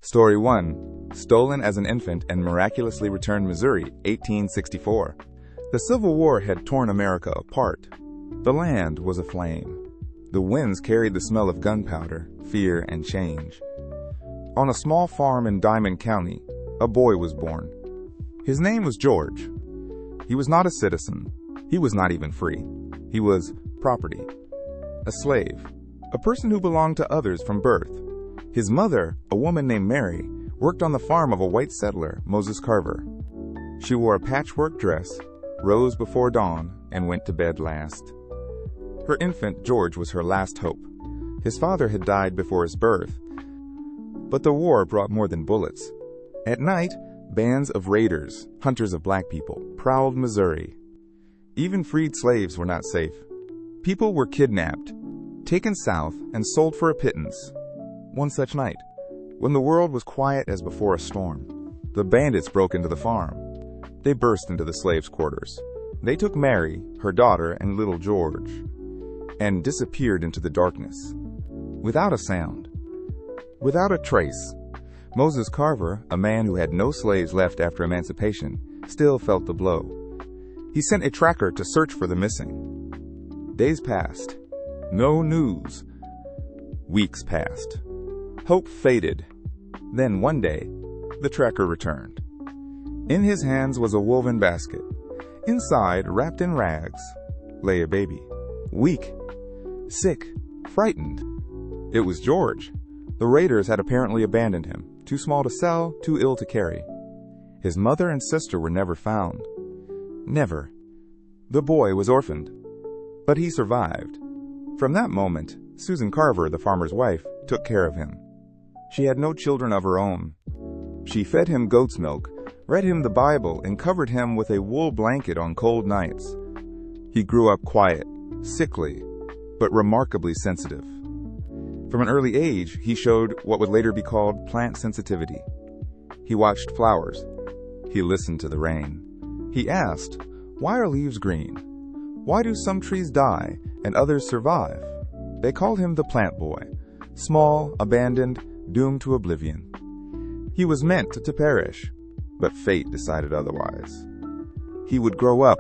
Story 1. Stolen as an infant and miraculously returned Missouri, 1864. The Civil War had torn America apart. The land was aflame. The winds carried the smell of gunpowder, fear, and change. On a small farm in Diamond County, a boy was born. His name was George. He was not a citizen. He was not even free. He was property. A slave. A person who belonged to others from birth. His mother, a woman named Mary, worked on the farm of a white settler, Moses Carver. She wore a patchwork dress, rose before dawn, and went to bed last. Her infant, George, was her last hope. His father had died before his birth. But the war brought more than bullets. At night, bands of raiders, hunters of black people, prowled Missouri. Even freed slaves were not safe. People were kidnapped, taken south, and sold for a pittance. One such night, when the world was quiet as before a storm, the bandits broke into the farm. They burst into the slaves' quarters. They took Mary, her daughter, and little George, and disappeared into the darkness. Without a sound, without a trace, Moses Carver, a man who had no slaves left after emancipation, still felt the blow. He sent a tracker to search for the missing. Days passed. No news. Weeks passed. Hope faded. Then one day, the tracker returned. In his hands was a woven basket. Inside, wrapped in rags, lay a baby. Weak, sick, frightened. It was George. The raiders had apparently abandoned him, too small to sell, too ill to carry. His mother and sister were never found. Never. The boy was orphaned. But he survived. From that moment, Susan Carver, the farmer's wife, took care of him. She had no children of her own. She fed him goat's milk, read him the Bible, and covered him with a wool blanket on cold nights. He grew up quiet, sickly, but remarkably sensitive. From an early age, he showed what would later be called plant sensitivity. He watched flowers. He listened to the rain. He asked, "Why are leaves green? Why do some trees die and others survive?" They called him the plant boy, small, abandoned, doomed to oblivion. He was meant to perish, but fate decided otherwise. He would grow up.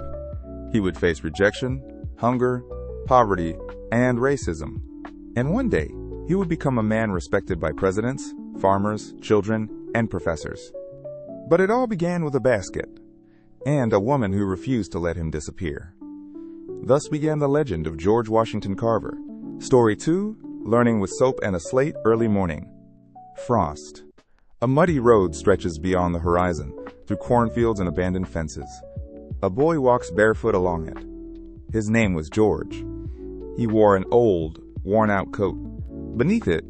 He would face rejection, hunger, poverty, and racism. And one day, he would become a man respected by presidents, farmers, children, and professors. But it all began with a basket, and a woman who refused to let him disappear. Thus began the legend of George Washington Carver. Story 2, Learning with Soap and a Slate, Early Morning. Frost. A muddy road stretches beyond the horizon, through cornfields and abandoned fences. A boy walks barefoot along it. His name was George. He wore an old, worn-out coat. Beneath it,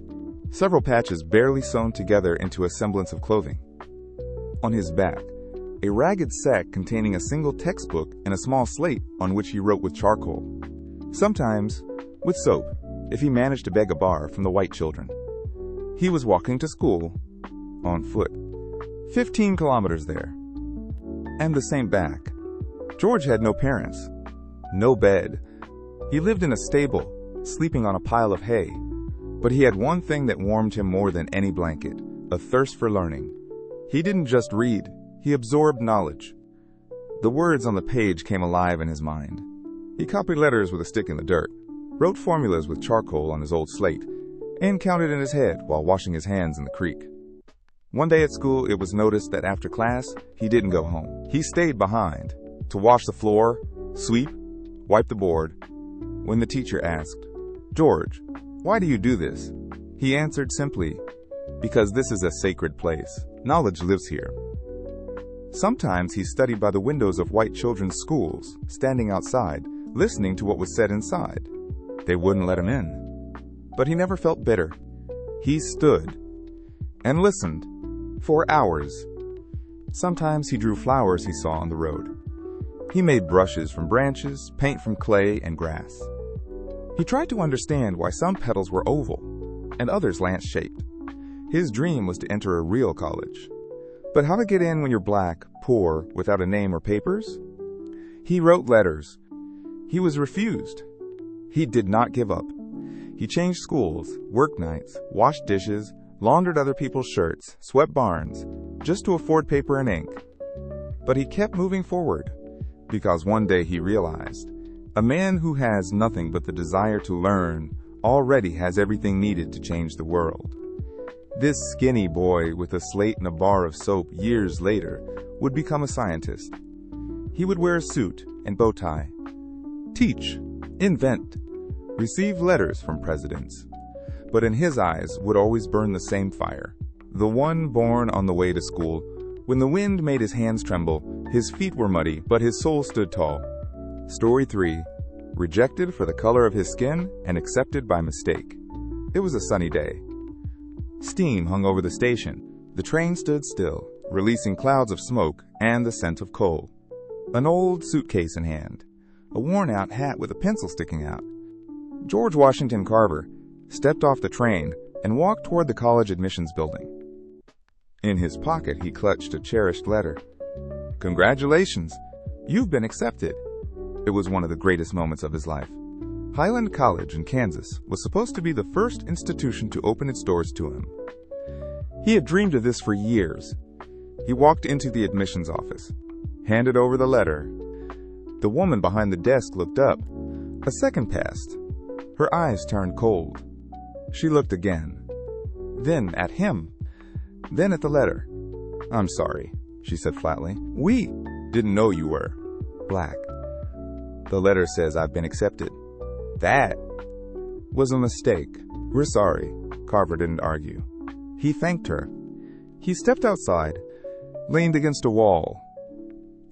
several patches barely sewn together into a semblance of clothing. On his back, a ragged sack containing a single textbook and a small slate on which he wrote with charcoal. Sometimes with soap, if he managed to beg a bar from the white children. He was walking to school on foot. 15 kilometers there. And the same back. George had no parents, no bed. He lived in a stable, sleeping on a pile of hay. But he had one thing that warmed him more than any blanket, a thirst for learning. He didn't just read, he absorbed knowledge. The words on the page came alive in his mind. He copied letters with a stick in the dirt, wrote formulas with charcoal on his old slate, and counted in his head while washing his hands in the creek. One day at school, it was noticed that after class, he didn't go home. He stayed behind to wash the floor, sweep, wipe the board. When the teacher asked, "George, why do you do this?" he answered simply, "Because this is a sacred place. Knowledge lives here." Sometimes he studied by the windows of white children's schools, standing outside, listening to what was said inside. They wouldn't let him in. But he never felt bitter. He stood and listened for hours. Sometimes he drew flowers he saw on the road. He made brushes from branches, paint from clay and grass. He tried to understand why some petals were oval and others lance-shaped. His dream was to enter a real college. But how to get in when you're black, poor, without a name or papers? He wrote letters. He was refused. He did not give up. He changed schools, worked nights, washed dishes, laundered other people's shirts, swept barns, just to afford paper and ink. But he kept moving forward, because one day he realized, a man who has nothing but the desire to learn already has everything needed to change the world. This skinny boy with a slate and a bar of soap years later would become a scientist. He would wear a suit and bow tie, teach, invent, receive letters from presidents. But in his eyes would always burn the same fire, the one born on the way to school. When the wind made his hands tremble, his feet were muddy, but his soul stood tall. Story 3. Rejected for the color of his skin and accepted by mistake. It was a sunny day. Steam hung over the station. The train stood still, releasing clouds of smoke and the scent of coal. An old suitcase in hand, a worn-out hat with a pencil sticking out. George Washington Carver stepped off the train and walked toward the college admissions building. In his pocket, he clutched a cherished letter. "Congratulations, you've been accepted." It was one of the greatest moments of his life. Highland College in Kansas was supposed to be the first institution to open its doors to him. He had dreamed of this for years. He walked into the admissions office, handed over the letter. The woman behind the desk looked up. A second passed. Her eyes turned cold. She looked again, then at him, then at the letter. "I'm sorry," she said flatly. "We didn't know you were black. The letter says I've been accepted." "That was a mistake. We're sorry." Carver didn't argue. He thanked her. He stepped outside, leaned against a wall,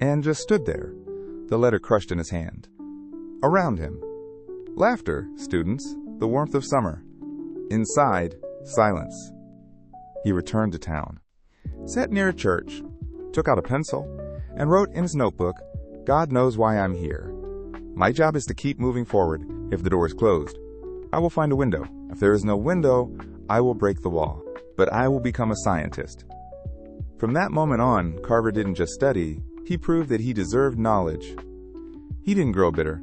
and just stood there, the letter crushed in his hand. Around him, laughter, students, the warmth of summer. Inside, silence. He returned to town, sat near a church, took out a pencil, and wrote in his notebook, "God knows why I'm here. My job is to keep moving forward. If the door is closed, I will find a window. If there is no window, I will break the wall. But I will become a scientist." From that moment on, Carver didn't just study, he proved that he deserved knowledge. He didn't grow bitter.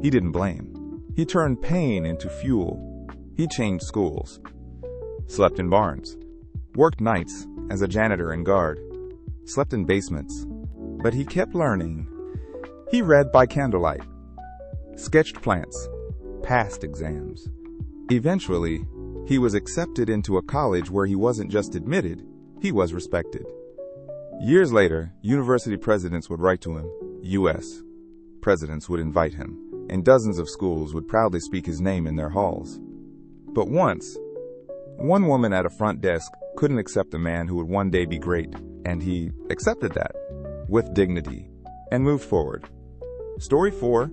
He didn't blame. He turned pain into fuel. He changed schools, slept in barns, worked nights as a janitor and guard, slept in basements. But he kept learning. He read by candlelight, sketched plants, passed exams. Eventually, he was accepted into a college where he wasn't just admitted, he was respected. Years later, university presidents would write to him, U.S. presidents would invite him, and dozens of schools would proudly speak his name in their halls. But once, one woman at a front desk couldn't accept a man who would one day be great, and he accepted that, with dignity, and moved forward. Story 4.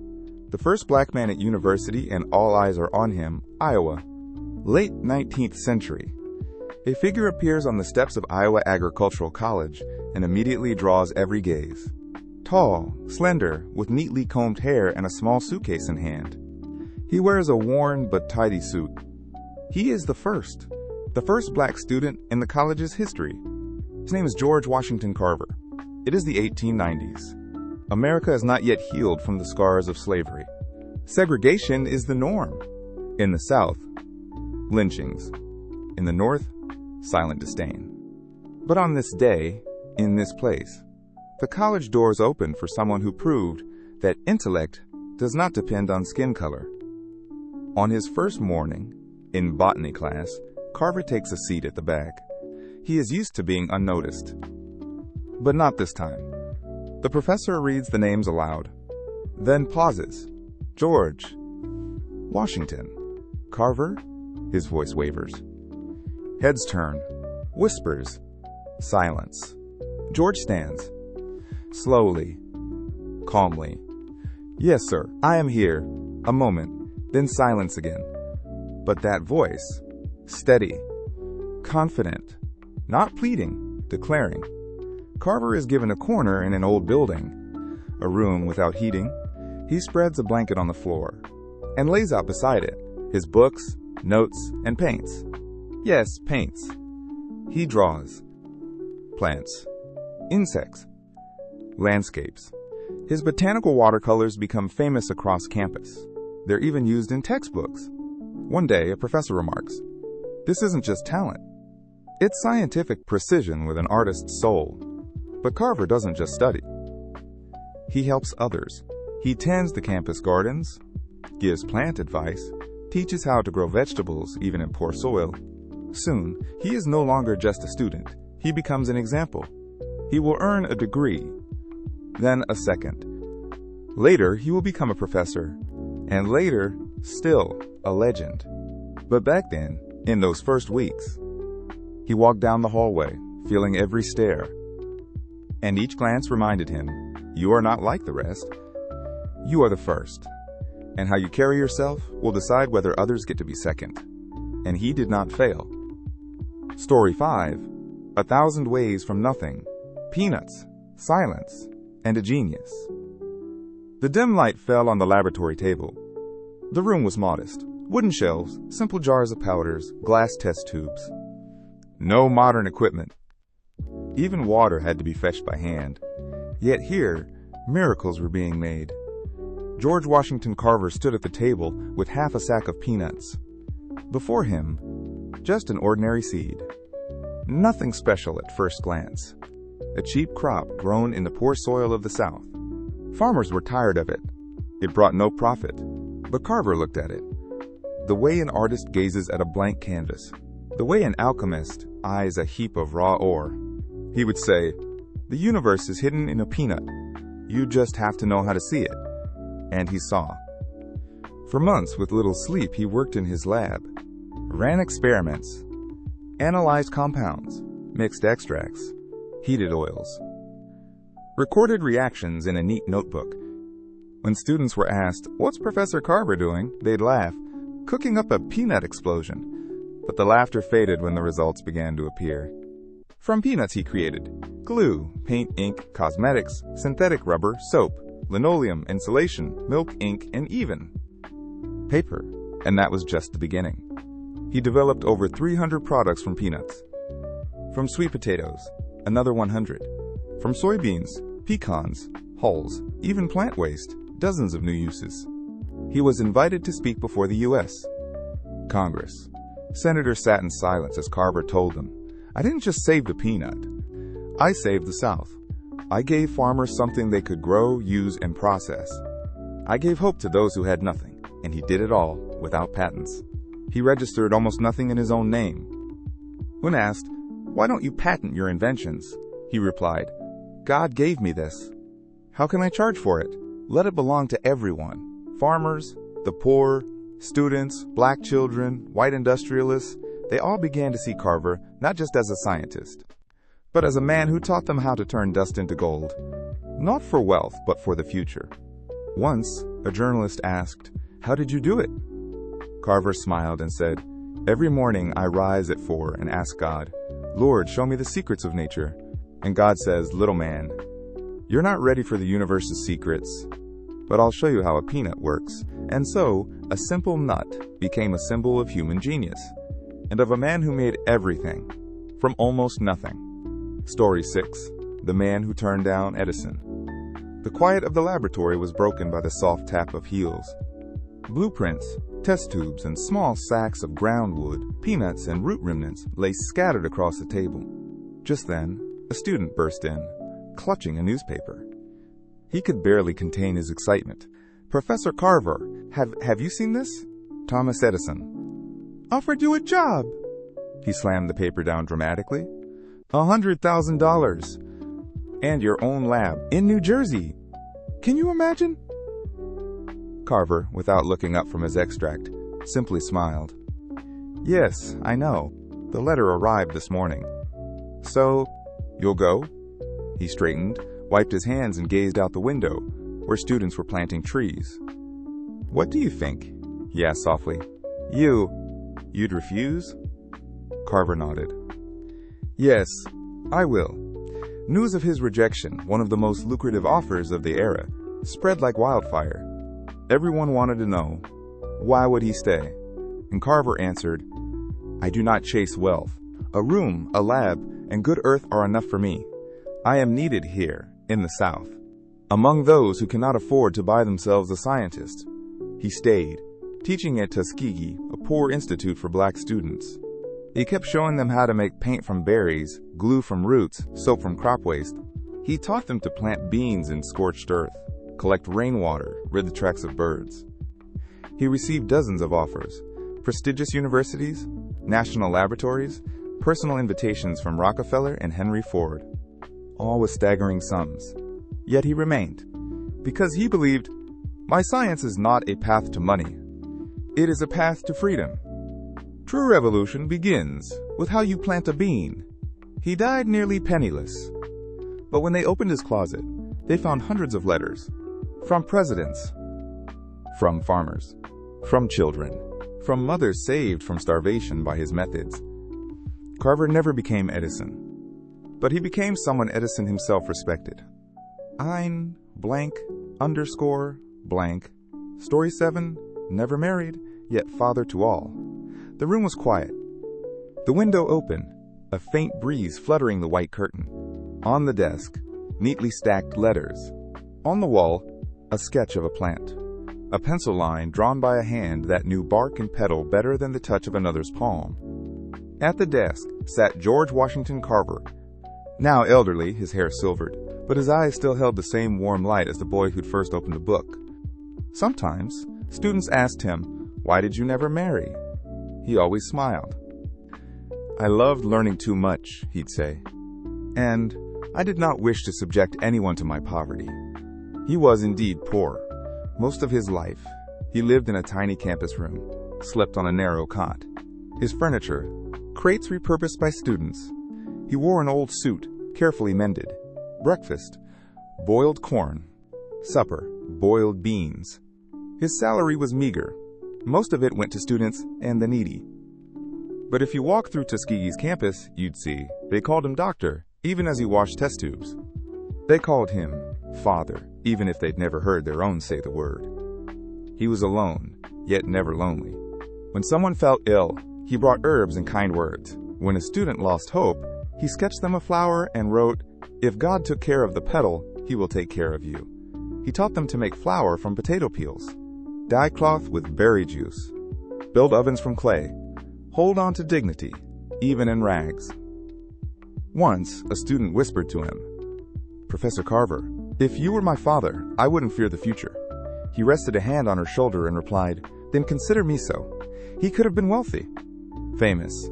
The first black man at university and all eyes are on him, Iowa. Late 19th century. A figure appears on the steps of Iowa Agricultural College and immediately draws every gaze. Tall, slender, with neatly combed hair and a small suitcase in hand. He wears a worn but tidy suit. He is the first black student in the college's history. His name is George Washington Carver. It is the 1890s. America has not yet healed from the scars of slavery. Segregation is the norm. In the South, lynchings. In the North, silent disdain. But on this day, in this place, the college doors opened for someone who proved that intellect does not depend on skin color. On his first morning, in botany class, Carver takes a seat at the back. He is used to being unnoticed. But not this time. The professor reads the names aloud, then pauses. George. Washington. Carver. His voice wavers. Heads turn. Whispers. Silence. George stands. Slowly. Calmly. Yes, sir, I am here. A moment, then silence again. But that voice, steady, confident, not pleading, declaring. Carver is given a corner in an old building, a room without heating. He spreads a blanket on the floor and lays out beside it his books, notes, and paints. Yes, paints. He draws. Plants. Insects. Landscapes. His botanical watercolors become famous across campus. They're even used in textbooks. One day, a professor remarks, "This isn't just talent. It's scientific precision with an artist's soul. But Carver doesn't just study. He helps others. He tends the campus gardens, gives plant advice, teaches how to grow vegetables even in poor soil. Soon, he is no longer just a student. He becomes an example. He will earn a degree, then a second. Later, he will become a professor, and later, still a legend. But back then, in those first weeks, he walked down the hallway, feeling every stare. And each glance reminded him, you are not like the rest. You are the first. And how you carry yourself will decide whether others get to be second. And he did not fail. Story 5. 1,000 Ways from Nothing. Peanuts, Silence, and a Genius. The dim light fell on the laboratory table. The room was modest. Wooden shelves, simple jars of powders, glass test tubes. No modern equipment. Even water had to be fetched by hand. Yet here, miracles were being made. George Washington Carver stood at the table with half a sack of peanuts. Before him, just an ordinary seed. Nothing special at first glance. A cheap crop grown in the poor soil of the South. Farmers were tired of it. It brought no profit. But Carver looked at it. The way an artist gazes at a blank canvas. The way an alchemist eyes a heap of raw ore. He would say, the universe is hidden in a peanut. You just have to know how to see it. And he saw. For months, with little sleep, he worked in his lab, ran experiments, analyzed compounds, mixed extracts, heated oils, recorded reactions in a neat notebook. When students were asked, what's Professor Carver doing? They'd laugh, cooking up a peanut explosion. But the laughter faded when the results began to appear. From peanuts he created glue, paint, ink, cosmetics, synthetic rubber, soap, linoleum, insulation, milk, ink, and even paper. And that was just the beginning. He developed over 300 products from peanuts. From sweet potatoes, another 100. From soybeans, pecans, hulls, even plant waste, dozens of new uses. He was invited to speak before the U.S. Congress. Senators sat in silence as Carver told them, I didn't just save the peanut. I saved the South. I gave farmers something they could grow, use, and process. I gave hope to those who had nothing, and he did it all without patents. He registered almost nothing in his own name. When asked, why don't you patent your inventions? He replied, God gave me this. How can I charge for it? Let it belong to everyone. Farmers, the poor, students, black children, white industrialists, they all began to see Carver not just as a scientist, but as a man who taught them how to turn dust into gold, not for wealth, but for the future. Once, a journalist asked, how did you do it? Carver smiled and said, every morning I rise at 4 and ask God, Lord, show me the secrets of nature. And God says, little man, you're not ready for the universe's secrets, but I'll show you how a peanut works. And so, a simple nut became a symbol of human genius, and of a man who made everything, from almost nothing. Story 6. The Man Who Turned Down Edison. The quiet of the laboratory was broken by the soft tap of heels. Blueprints, test tubes, and small sacks of ground wood, peanuts, and root remnants lay scattered across the table. Just then, a student burst in, clutching a newspaper. He could barely contain his excitement. Professor Carver, have you seen this? Thomas Edison offered you a job. He slammed the paper down dramatically. $100,000. And your own lab in New Jersey. Can you imagine? Carver, without looking up from his extract, simply smiled. Yes, I know. The letter arrived this morning. So, you'll go? He straightened, wiped his hands, and gazed out the window, where students were planting trees. What do you think? He asked softly. You'd refuse? Carver nodded. Yes, I will. News of his rejection, one of the most lucrative offers of the era, spread like wildfire. Everyone wanted to know, why would he stay? And Carver answered, I do not chase wealth. A room, a lab, and good earth are enough for me. I am needed here, in the South, among those who cannot afford to buy themselves a scientist. He stayed, teaching at Tuskegee, a poor institute for black students. He kept showing them how to make paint from berries, glue from roots, soap from crop waste. He taught them to plant beans in scorched earth, collect rainwater, rid the tracks of birds. He received dozens of offers: prestigious universities, national laboratories, personal invitations from Rockefeller and Henry Ford, all with staggering sums. Yet he remained, because he believed, "My science is not a path to money. It is a path to freedom. True revolution begins with how you plant a bean." He died nearly penniless. But when they opened his closet, they found hundreds of letters. From presidents, from farmers, from children, from mothers saved from starvation by his methods. Carver never became Edison, but he became someone Edison himself respected. Ein, blank, underscore, blank. Story 7, never married, yet father to all. The room was quiet. The window open, a faint breeze fluttering the white curtain. On the desk, neatly stacked letters. On the wall, a sketch of a plant. A pencil line drawn by a hand that knew bark and petal better than the touch of another's palm. At the desk sat George Washington Carver, now elderly, his hair silvered, but his eyes still held the same warm light as the boy who'd first opened the book. Sometimes, students asked him, "Why did you never marry?" He always smiled. "I loved learning too much," he'd say, "and I did not wish to subject anyone to my poverty." He was indeed poor. Most of his life, he lived in a tiny campus room, slept on a narrow cot. His furniture, crates repurposed by students. He wore an old suit, carefully mended. Breakfast, boiled corn. Supper, boiled beans. His salary was meager. Most of it went to students and the needy. But if you walked through Tuskegee's campus, you'd see they called him doctor, even as he washed test tubes. They called him father, even if they'd never heard their own say the word. He was alone, yet never lonely. When someone felt ill, he brought herbs and kind words. When a student lost hope, he sketched them a flower and wrote, "If God took care of the petal, he will take care of you." He taught them to make flour from potato peels, dye cloth with berry juice, build ovens from clay, hold on to dignity, even in rags. Once, a student whispered to him, "Professor Carver, if you were my father, I wouldn't fear the future." He rested a hand on her shoulder and replied, "Then consider me so." He could have been wealthy, famous,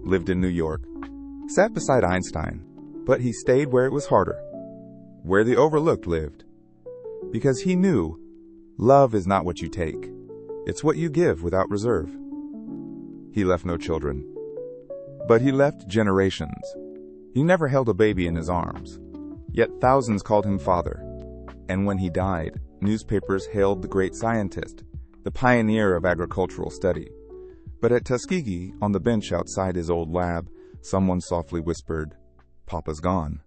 lived in New York, sat beside Einstein, but he stayed where it was harder, where the overlooked lived. Because he knew, love is not what you take, it's what you give without reserve. He left no children, but he left generations. He never held a baby in his arms, yet thousands called him father. And when he died, newspapers hailed the great scientist, the pioneer of agricultural study. But at Tuskegee, on the bench outside his old lab, someone softly whispered, "Papa's gone."